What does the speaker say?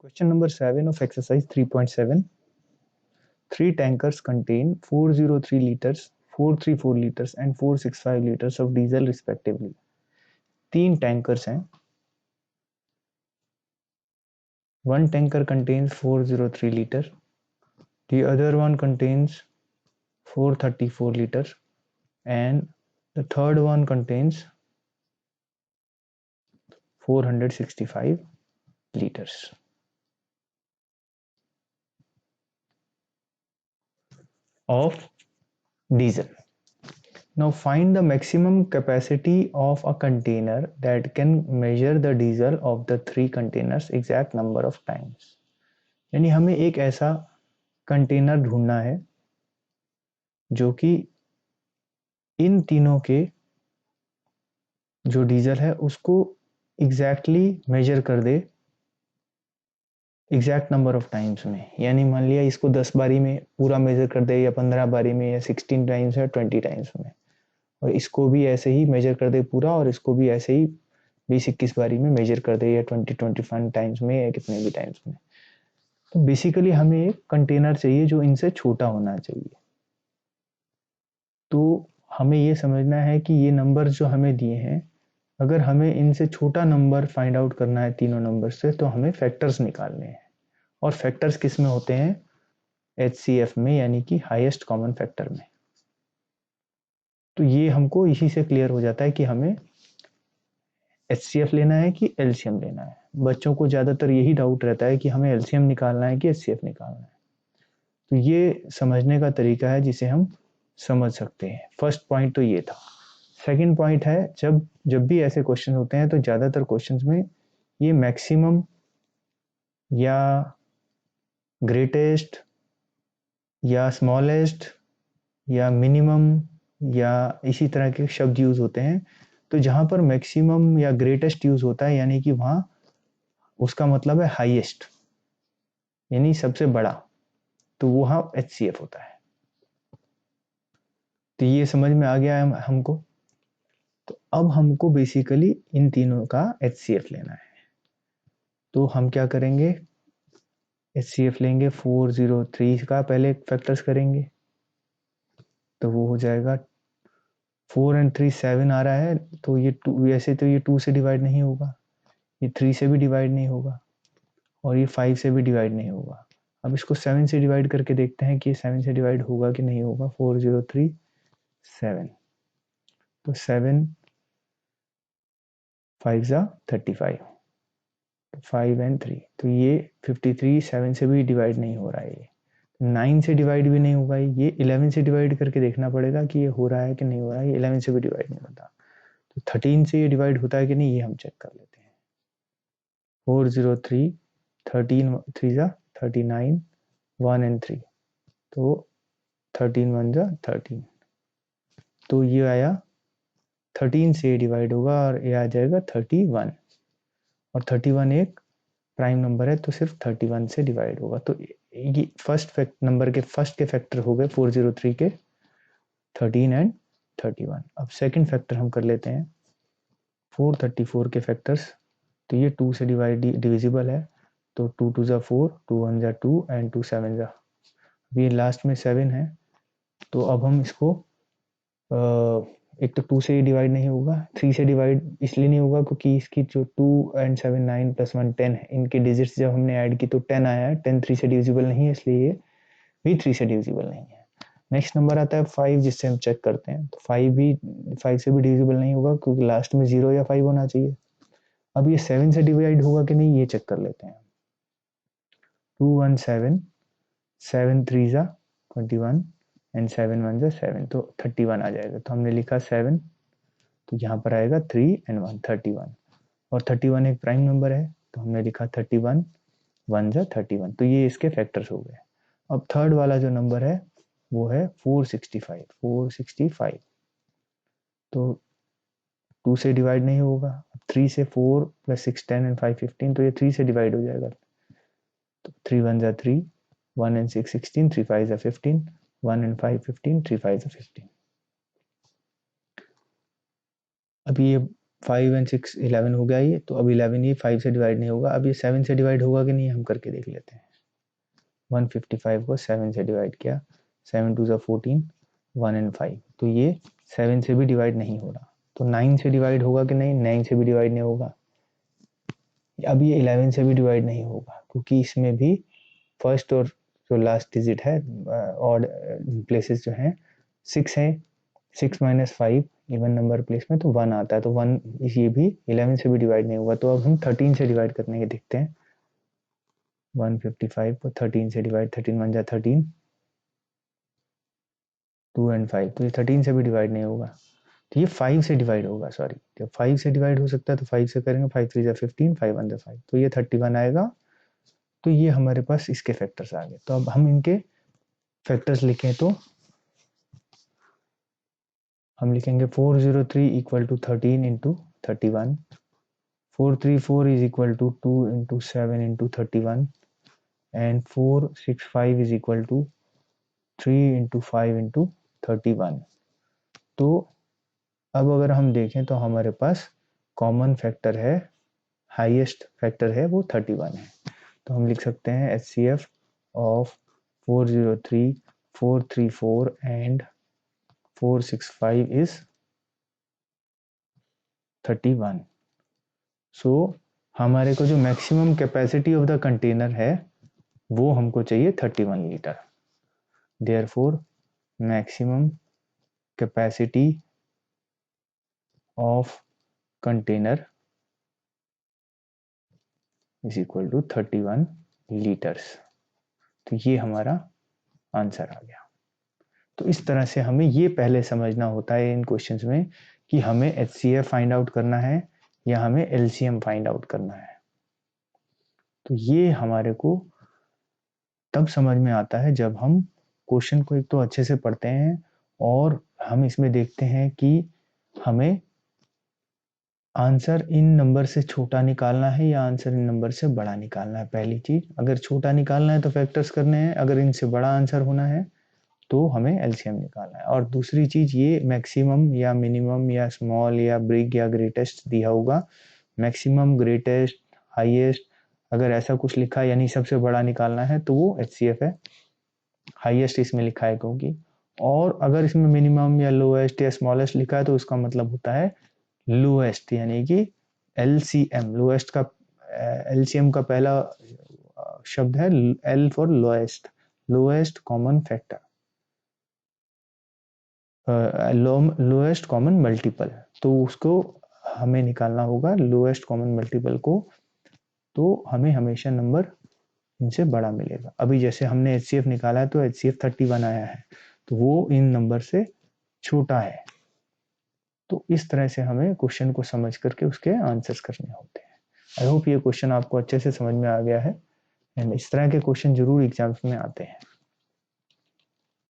Question number 7 of exercise 3.7. 3 tankers contain 403 liters, 434 liters and 465 liters of diesel respectively. 3 tankers हैं. One tanker contains 403 liters. The other one contains 434 liters and the third one contains 465 liters. Of diesel. Now find the maximum capacity of a container that can measure the diesel of the 3 containers exact number of times. यानी हमें एक ऐसा container ढूंढना है जो कि इन तीनों के जो डीजल है उसको एग्जैक्टली मेजर कर दे एग्जैक्ट नंबर ऑफ टाइम्स में. यानी मान लिया इसको 10 बारी में पूरा मेजर कर दे या 15 बारी में या 16 टाइम्स या 20 टाइम्स में, और इसको भी ऐसे ही मेजर कर दे पूरा और इसको भी ऐसे ही 20-21 बारी में मेजर कर दे या 20-21 टाइम्स में या कितने भी टाइम्स में. तो बेसिकली हमें एक कंटेनर चाहिए जो इनसे छोटा होना चाहिए. तो हमें ये समझना है कि ये नंबर जो हमें दिए हैं, अगर हमें इनसे छोटा नंबर फाइंड आउट करना है तीनों नंबर से, तो हमें फैक्टर्स निकालने हैं. और फैक्टर्स किस में होते हैं? HCF में, यानी कि हाईएस्ट कॉमन फैक्टर में. तो ये हमको इसी से क्लियर हो जाता है कि हमें HCF लेना है कि LCM लेना है. बच्चों को ज़्यादातर यही डाउट रहता है कि हमें LCM निकालना है कि HCF निकालना है. तो ये समझने का तरीका है जिसे हम समझ सकते हैं. फर्स्ट पॉइंट तो ये था. सेकंड पॉइंट है, जब भी ऐसे क्वेश्चन होते हैं तो ज़्यादातर क्वेश्चंस में ये मैक्सिमम या ग्रेटेस्ट या स्मॉलेस्ट या मिनिमम या इसी तरह के शब्द यूज होते हैं. तो जहां पर मैक्सिमम या ग्रेटेस्ट यूज होता है, यानी कि वहां उसका मतलब है हाईएस्ट, यानी सबसे बड़ा, तो वहां HCF होता है. तो ये समझ में आ गया है हमको. तो अब हमको बेसिकली इन तीनों का HCF लेना है. तो हम क्या करेंगे? HCF लेंगे 403 का पहले फैक्टर्स करेंगे, तो वो हो जाएगा 4 और 3 7 आ रहा है. तो ये 2, वैसे तो ये 2 से डिवाइड नहीं होगा, ये 3 से भी डिवाइड नहीं होगा और ये 5 से भी डिवाइड नहीं होगा. अब इसको 7 से डिवाइड करके देखते हैं कि ये 7 से डिवाइड होगा कि नहीं होगा. 403 7, तो 7 5 जा 35, 5 and 3, तो ये 53 7 से भी डिवाइड नहीं हो रहा है. ये 9 से डिवाइड भी नहीं होगा. ये 11 से डिवाइड करके देखना पड़ेगा कि ये हो रहा है कि नहीं हो रहा है. ये 11 से भी डिवाइड नहीं होता. तो 13 से ये डिवाइड होता है कि नहीं, ये हम चेक कर लेते हैं. 403 13 3 जा 39, 1 and 3, तो 13 1 जा 13, तो ये आया 13 से डिवाइड होगा और ये आ जाएगा 31, और 31 एक प्राइम नंबर है तो सिर्फ 31 से डिवाइड होगा. तो ये फर्स्ट नंबर के फर्स्ट के फैक्टर हो गए 403 के 13 एंड 31. अब सेकंड फैक्टर हम कर लेते हैं 434 के फैक्टर्स. तो ये 2 से डिविजिबल है, तो 2 2 जा 4, 2 1 जा 2 एंड 2 7 जा. ये लास्ट में 7 है, तो अब हम इसको एक तो 2 से ही डिवाइड नहीं होगा, 3 से डिवाइड इसलिए नहीं होगा क्योंकि इसकी जो 2 and 7 9 + 1 10 है, इनके डिजिट्स जब हमने ऐड की तो 10 आया है. 10 3 से डिविजिबल नहीं है, इसलिए ये भी 3 से डिविजिबल नहीं है. नेक्स्ट नंबर आता है 5, जिससे हम चेक करते हैं. तो 5 से भी डिविजिबल नहीं होगा क्योंकि लास्ट में 0 या 5 होना चाहिए. अब ये 7 से डिवाइड होगा कि नहीं, ये चेक कर लेते हैं. 2 1 7, 7 3 जा 21 एंड 7 1 जा 7, तो 31 आ जाएगा. तो हमने लिखा 7, तो यहाँ पर आएगा 3 and 1 31, और 31 एक प्राइम नंबर है तो हमने लिखा 31 1 जा 31. तो ये इसके फैक्टर्स हो गए. अब थर्ड वाला जो नंबर है वो है 465. तो 2 से डिवाइड नहीं होगा. 3 से 4 + 6 10 and 5 15, तो ये 3 से डिवाइड हो जाएगा. तो 3 1 जा 3, 1 and 6 16, 3 5 जा 15, 1 and 5 15, 3 5 जा 15. अब ये 5 एंड 6 11 हो गया ये, तो अब 11 ये 5 से डिवाइड नहीं होगा। अब ये 7 से डिवाइड होगा कि नहीं हम करके देख लेते हैं। 155 को 7 से डिवाइड किया, 7 2 14, 1 एंड 5, तो ये 7 से भी डिवाइड नहीं हो रहा। तो 9 से डिवाइड होगा कि नहीं, 9 से भी डिवाइड नहीं होगा। अब ये 11 से भी डिवाइड नहीं होगा, क्योंकि इसमें भी फर्स्ट और जो लास्ट डिजिट है ऑड प्लेसेस जो हैं 6 है, 6 माइनस 5 इवन नंबर प्लेस में तो 1 आता है, तो 1 ये भी 11 से भी डिवाइड नहीं होगा। तो अब हम 13 से डिवाइड करने के देखते हैं। 155 को 13 से डिवाइड, 13 1 जा 13, 2 एंड 5, तो ये 13 से भी डिवाइड नहीं होगा। तो ये 5 से डिवाइड होगा, सॉरी, जब 5 से डिवाइड हो सकता है तो 5 से करेंगे, 5 3 जा 15, 5 1 जा 5, तो ये 31 आएगा। तो ये हमारे पास इसके फैक्टर्स आ गए। तो अब हम इनके फैक्टर्स लिखें तो हम लिखेंगे 403 equal to 13 into 31, 434 is equal to 2 into 7 into 31, and 465 is equal to 3 into 5 into 31। तो अब अगर हम देखें तो हमारे पास कॉमन फैक्टर है, हाईएस्ट फैक्टर है वो 31 है। तो हम लिख सकते हैं HCF of 403, 434 and 465 is 31। So हमारे को जो maximum capacity of the container है वो हमको चाहिए 31 litre. Therefore maximum capacity of container is equal to 31 litres. तो ये हमारा आंसर आ गया। तो इस तरह से हमें ये पहले समझना होता है इन क्वेश्चंस में कि हमें HCF फाइंड आउट करना है या हमें LCM फाइंड आउट करना है। तो ये हमारे को तब समझ में आता है जब हम क्वेश्चन को एक तो अच्छे से पढ़ते हैं और हम इसमें देखते हैं कि हमें आंसर इन नंबर से छोटा निकालना है या आंसर इन नंबर से बड़ा निकालना है। पहली चीज, अगर छोटा निकालना है तो फैक्टर्स करने हैं, अगर इनसे बड़ा आंसर होना है तो हमें LCM निकालना है। और दूसरी चीज, ये मैक्सिमम या मिनिमम या स्मॉल या बिग या ग्रेटेस्ट दिया होगा। मैक्सिमम, ग्रेटेस्ट, हाईएस्ट, अगर ऐसा कुछ लिखा है यानी सबसे बड़ा निकालना है तो वो HCF है। हाईएस्ट इसमें लिखा है क्योंकि, और अगर इसमें मिनिमम या लोएस्ट या स्मॉलेस्ट लिखा है तो उसका मतलब होता है लोएस्ट, यानी कि LCM। लोएस्ट का LCM का पहला शब्द है L for lowest, lowest common factor, lowest common multiple. तो उसको हमें निकालना होगा लोएस्ट कॉमन मल्टीपल को, तो हमें हमेशा नंबर इनसे बड़ा मिलेगा। अभी जैसे हमने HCF निकाला है तो HCF 31 आया है, तो वो इन नंबर से छोटा है। तो इस तरह से हमें क्वेश्चन को समझ करके उसके आंसर्स करने होते हैं। आई होप ये क्वेश्चन आपको अच्छे से समझ में आ गया है, एंड इस तरह के क्वेश्चन जरूर एग्जाम्स में आते हैं।